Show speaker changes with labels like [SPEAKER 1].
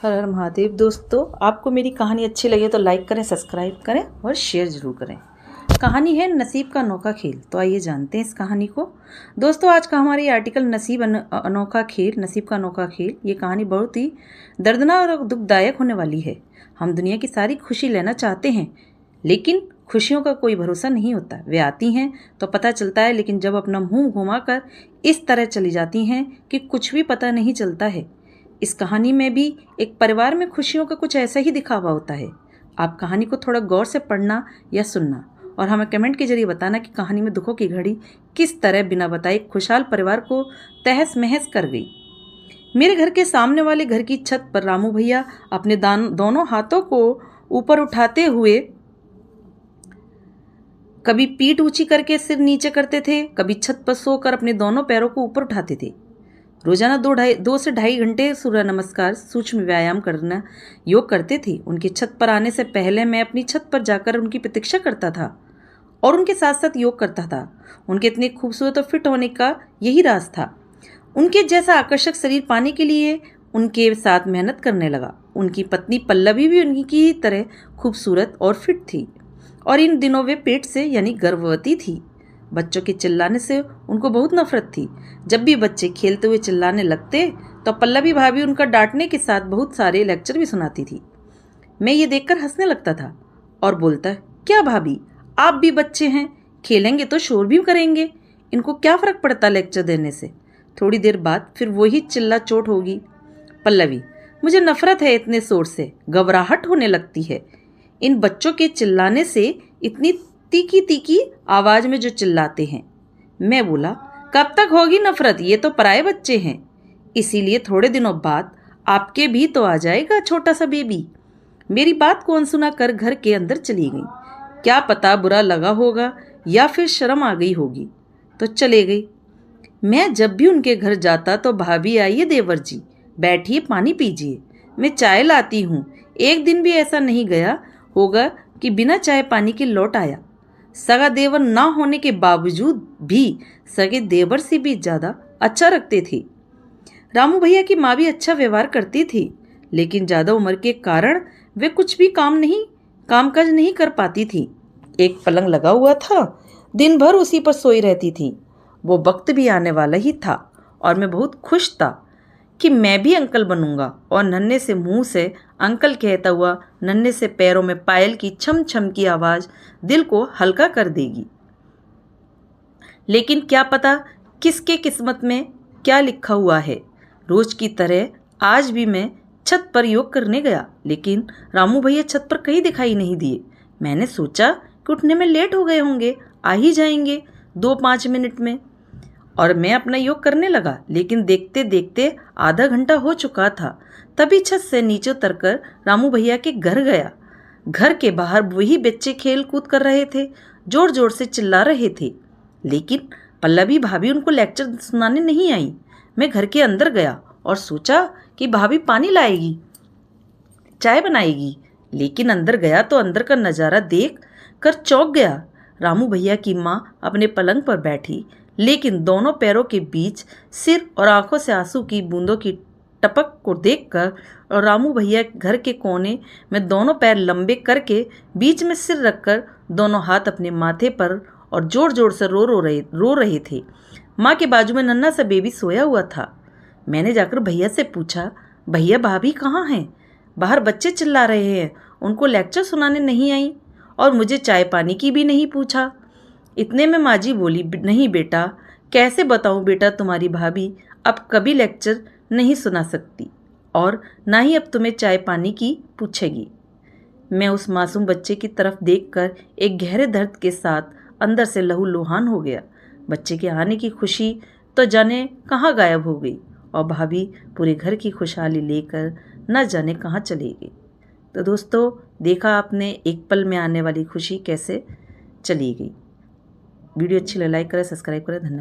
[SPEAKER 1] हर हर महादेव। दोस्तों, आपको मेरी कहानी अच्छी लगे तो लाइक करें, सब्सक्राइब करें और शेयर ज़रूर करें। कहानी है नसीब का अनोखा खेल। तो आइए जानते हैं इस कहानी को। दोस्तों, आज का हमारा ये आर्टिकल नसीब अनोखा खेल, नसीब का अनोखा खेल। ये कहानी बहुत ही दर्दनाक और दुखदायक होने वाली है। हम दुनिया की सारी खुशी लेना चाहते हैं, लेकिन खुशियों का कोई भरोसा नहीं होता। वे आती हैं तो पता चलता है, लेकिन जब अपना मुंह घुमाकर इस तरह चली जाती हैं कि कुछ भी पता नहीं चलता है। इस कहानी में भी एक परिवार में खुशियों का कुछ ऐसा ही दिखावा होता है। आप कहानी को थोड़ा गौर से पढ़ना या सुनना और हमें कमेंट के जरिए बताना कि कहानी में दुखों की घड़ी किस तरह बिना बताए खुशहाल परिवार को तहस महस कर गई। मेरे घर के सामने वाले घर की छत पर रामू भैया अपने दोनों हाथों को ऊपर उठाते हुए कभी पीठ ऊंची करके सिर नीचे करते थे, कभी छत पर सोकर अपने दोनों पैरों को ऊपर उठाते थे। रोजाना 2 से ढाई घंटे सूर्य नमस्कार, सूक्ष्म व्यायाम करना, योग करते थे। उनकी छत पर आने से पहले मैं अपनी छत पर जाकर उनकी प्रतीक्षा करता था और उनके साथ साथ योग करता था। उनके इतने खूबसूरत और फिट होने का यही राज था। उनके जैसा आकर्षक शरीर पाने के लिए उनके साथ मेहनत करने लगा। उनकी पत्नी पल्लवी भी उनकी ही तरह खूबसूरत और फिट थी और इन दिनों वे पेट से यानी गर्भवती थी। बच्चों के चिल्लाने से उनको बहुत नफरत थी। जब भी बच्चे खेलते हुए चिल्लाने लगते तो पल्लवी भाभी उनका डांटने के साथ बहुत सारे लेक्चर भी सुनाती थी। मैं ये देखकर हंसने लगता था और बोलता, क्या भाभी, आप भी बच्चे हैं, खेलेंगे तो शोर भी करेंगे, इनको क्या फर्क पड़ता लेक्चर देने से। थोड़ी देर बाद फिर वही चिल्ला चोट होगी। पल्लवी, मुझे नफरत है इतने शोर से, घबराहट होने लगती है इन बच्चों के चिल्लाने से, इतनी तीखी तीखी आवाज में जो चिल्लाते हैं। मैं बोला, कब तक होगी नफरत, ये तो पराये बच्चे हैं, इसीलिए थोड़े दिनों बाद आपके भी तो आ जाएगा छोटा सा बेबी। मेरी बात को अनसुना कर घर के अंदर चली गई। क्या पता बुरा लगा होगा या फिर शर्म आ गई होगी, तो चले गई। मैं जब भी उनके घर जाता तो भाभी, आइए देवर जी, बैठिए, पानी पीजिए, मैं चाय लाती हूँ। एक दिन भी ऐसा नहीं गया होगा कि बिना चाय पानी के लौट आया। सगा देवर ना होने के बावजूद भी सगे देवर से भी ज़्यादा अच्छा रखते थे। रामू भैया की माँ भी अच्छा व्यवहार करती थी, लेकिन ज़्यादा उम्र के कारण वे कुछ भी कामकाज नहीं कर पाती थी। एक पलंग लगा हुआ था, दिन भर उसी पर सोई रहती थी। वो वक्त भी आने वाला ही था और मैं बहुत खुश था कि मैं भी अंकल बनूंगा और नन्हे से मुंह से अंकल कहता हुआ नन्हे से पैरों में पायल की छम छम की आवाज़ दिल को हल्का कर देगी। लेकिन क्या पता किसके किस्मत में क्या लिखा हुआ है। रोज की तरह आज भी मैं छत पर योग करने गया, लेकिन रामू भैया छत पर कहीं दिखाई नहीं दिए। मैंने सोचा कि उठने में लेट हो गए होंगे, आ ही जाएंगे 2-5 मिनट में, और मैं अपना योग करने लगा। लेकिन देखते देखते आधा घंटा हो चुका था। तभी छत से नीचे उतरकर रामू भैया के घर गया। घर के बाहर वही बच्चे खेल कूद कर रहे थे, जोर जोर से चिल्ला रहे थे, लेकिन पल्लवी भाभी उनको लेक्चर सुनाने नहीं आई। मैं घर के अंदर गया और सोचा कि भाभी पानी लाएगी, चाय बनाएगी, लेकिन अंदर गया तो अंदर का नज़ारा देख कर चौंक गया। रामू भैया की माँ अपने पलंग पर बैठी, लेकिन दोनों पैरों के बीच सिर और आंखों से आंसू की बूंदों की टपक को देखकर, और रामू भैया घर के कोने में दोनों पैर लंबे करके बीच में सिर रखकर दोनों हाथ अपने माथे पर और जोर जोर से रो रहे थे। माँ के बाजू में नन्हा सा बेबी सोया हुआ था। मैंने जाकर भैया से पूछा, भैया भाभी कहाँ हैं? बाहर बच्चे चिल्ला रहे हैं, उनको लेक्चर सुनाने नहीं आई और मुझे चाय पानी की भी नहीं पूछा। इतने में माँ जी बोली, नहीं बेटा, कैसे बताऊँ बेटा, तुम्हारी भाभी अब कभी लेक्चर नहीं सुना सकती और ना ही अब तुम्हें चाय पानी की पूछेगी। मैं उस मासूम बच्चे की तरफ देखकर एक गहरे दर्द के साथ अंदर से लहूलुहान हो गया। बच्चे के आने की खुशी तो जाने कहाँ गायब हो गई और भाभी पूरे घर की खुशहाली लेकर न जाने कहाँ चली गई। तो दोस्तों, देखा आपने एक पल में आने वाली खुशी कैसे चली गई। वीडियो अच्छी लगे लाइक करें, सब्सक्राइब करें। धन्यवाद।